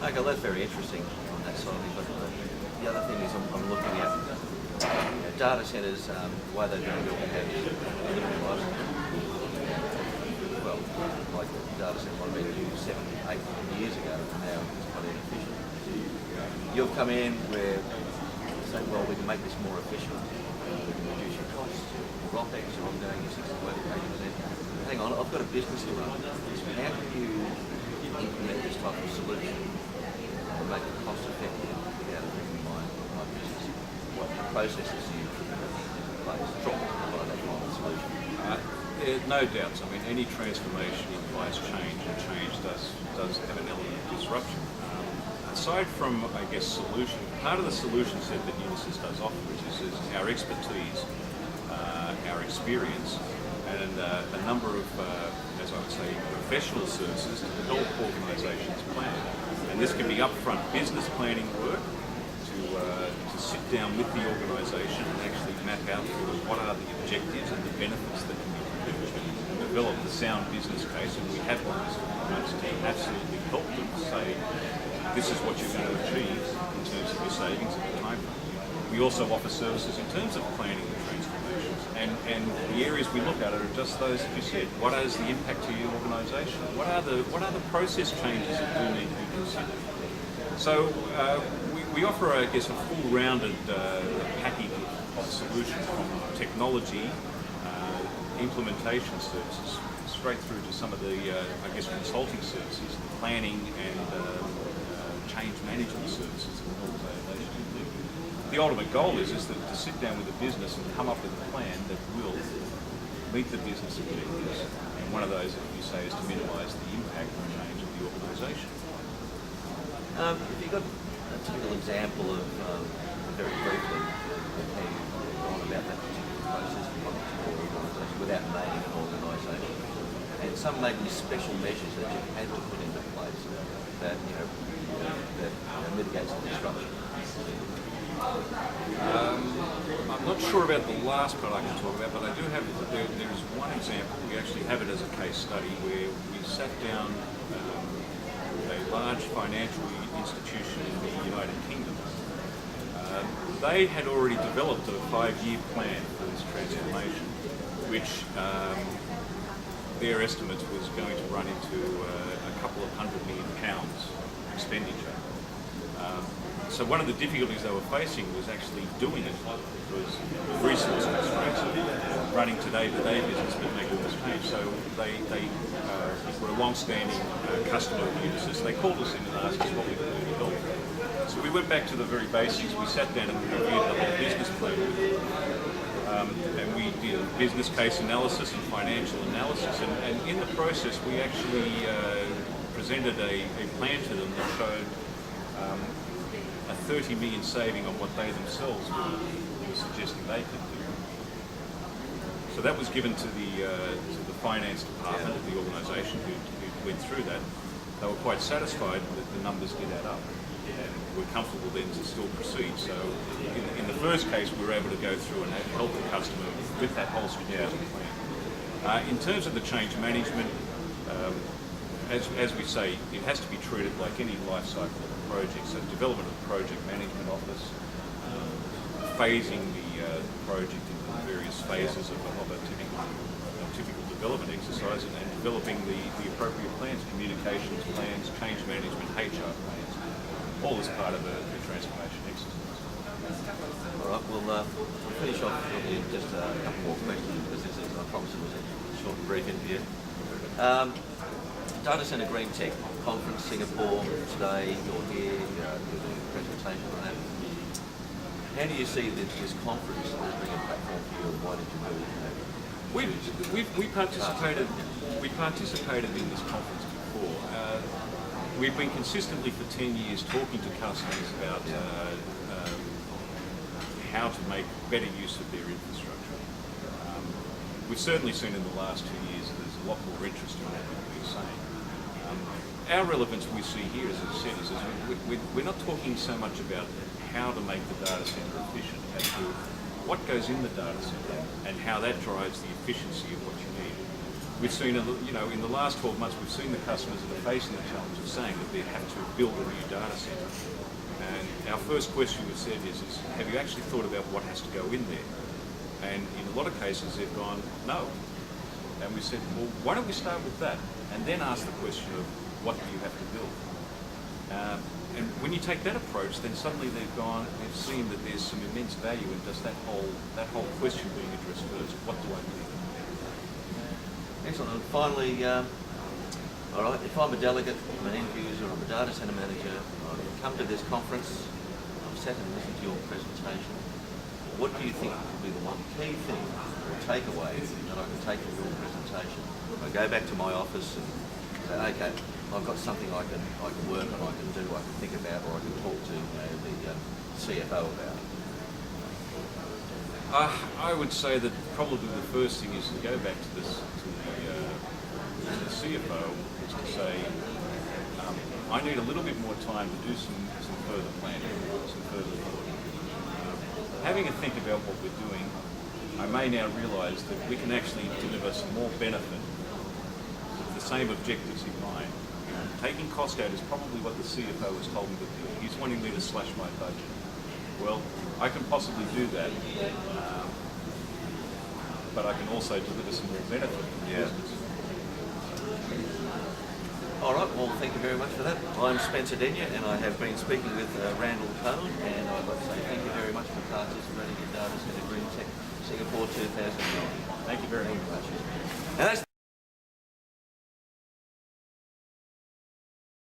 Okay, well, that's very interesting on that side of it. But the other thing is I'm looking at data centres, the way they've been built have limited lifespan. Well, like the data centre might have been used 7, 8 years ago, and now it's quite inefficient. You've come in where you say, well, we can make this more efficient, we can reduce your costs, your OPEX, your ongoing, your 60 to 80%. Hang on, I've got a business to run. How can you implement this type of solution and make it cost effective without affecting my business? What processes do you put in place to provide that kind of solution? No doubts. I mean, any transformation implies change, and change does have an element of disruption. Aside from, I guess, solution, part of the solution set that Unisys does offer, which is our expertise, our experience, and a number of, as I would say, professional services to help organisations plan. And this can be upfront business planning work to sit down with the organisation and actually map out for us what are the objectives and the benefits that can be produced, and develop the sound business case. And we have ones to absolutely help them say, this is what you're going to achieve in terms of your savings and your time frame. We also offer services in terms of planning the transformations, and the areas we look at are just those that you said. What is the impact to your organisation? What are the process changes that do need to be considered? So we offer, I guess, a full-rounded package of solutions from technology, implementation services, straight through to some of the, I guess, consulting services, planning and change management services in an organisation. The ultimate goal is that to sit down with the business and come up with a plan that will meet the business objectives. And one of those, as you say, is to minimise the impact and change of the organisation. Have you got a typical example of, very briefly, how you've gone about that particular process for one particular organisation without naming an organisation? And some maybe special measures that you've had to put into place that mitigates the disruption. I'm not sure about the last part I can talk about, but I do have, there is one example. We actually have it as a case study where we sat down with a large financial institution in the United Kingdom. They had already developed a 5-year plan for this transformation, which their estimates was going to run into a couple of £100 million expenditure. So one of the difficulties they were facing was actually doing it because resource constraints of running day-to-day business but making this change. So they were a long-standing customer of Unisys. They called us in and asked us what we could do to help. So we went back to the very basics. We sat down and reviewed the whole business plan with them. And we did business case analysis and financial analysis. And in the process, we actually presented a plan to them that showed a 30 million saving on what they themselves were suggesting they could do. So that was given to the finance department of the organisation who went through that. They were quite satisfied that the numbers did add up and were comfortable then to still proceed. So in the first case, we were able to go through and help the customer with that whole strategic plan. In terms of the change management, as we say, it has to be treated like any life cycle of a project. So development of the project management office, phasing the project into the various phases of a typical development exercise, and developing the appropriate plans, communications plans, change management, HR plans, all as part of the transformation exercise. All right, we'll finish off with just a couple more questions because this is, I promise it was a short and brief interview. Data Center Green Tech Conference, Singapore, today, you're here, you're doing a presentation on that. How do you see this conference as being a platform for you, and why did you do it? We participated in this conference before. We've been consistently for 10 years talking to customers about how to make better use of their infrastructure. We've certainly seen in the last 2 years that there's a lot more interest in what we're saying. Our relevance we see here, as I said, is we're not talking so much about how to make the data center efficient, as to what goes in the data center and how that drives the efficiency of what you need. we've seen, in the last 12 months, we've seen the customers that are facing the challenge of saying that they have to build a new data center. And our first question we've said is have you actually thought about what has to go in there? And in a lot of cases, they've gone, no. And we said, well, why don't we start with that? And then ask the question of what do you have to build? And when you take that approach, then suddenly they've seen that there's some immense value in just that whole question being addressed first. What do I need? Excellent. And finally, all right, if I'm a delegate, I'm an end user, I'm a data center manager, I've come to this conference, I've sat and listened to your presentation, what do you think would be the one key thing or takeaway that I can take from your presentation? I go back to my office and say, okay, I've got something I can work on, I can do, I can think about, or I can talk to the CFO about. I would say that probably the first thing is to go back to the CFO, is to say, I need a little bit more time to do some further planning, some further thought. Having a think about what we're doing, I may now realise that we can actually deliver some more benefit with the same objectives in mind. Taking cost out is probably what the CFO has told me to do. He's wanting me to slash my budget. Well, I can possibly do that, but I can also deliver some more benefit. Yeah. All right, well, thank you very much for that. I'm Spencer Denyer, and I have been speaking with Randel Cohn, and I'd like to say thank you very much for participating in Data Center Green Tech Singapore 2009. Thank you very much. And that's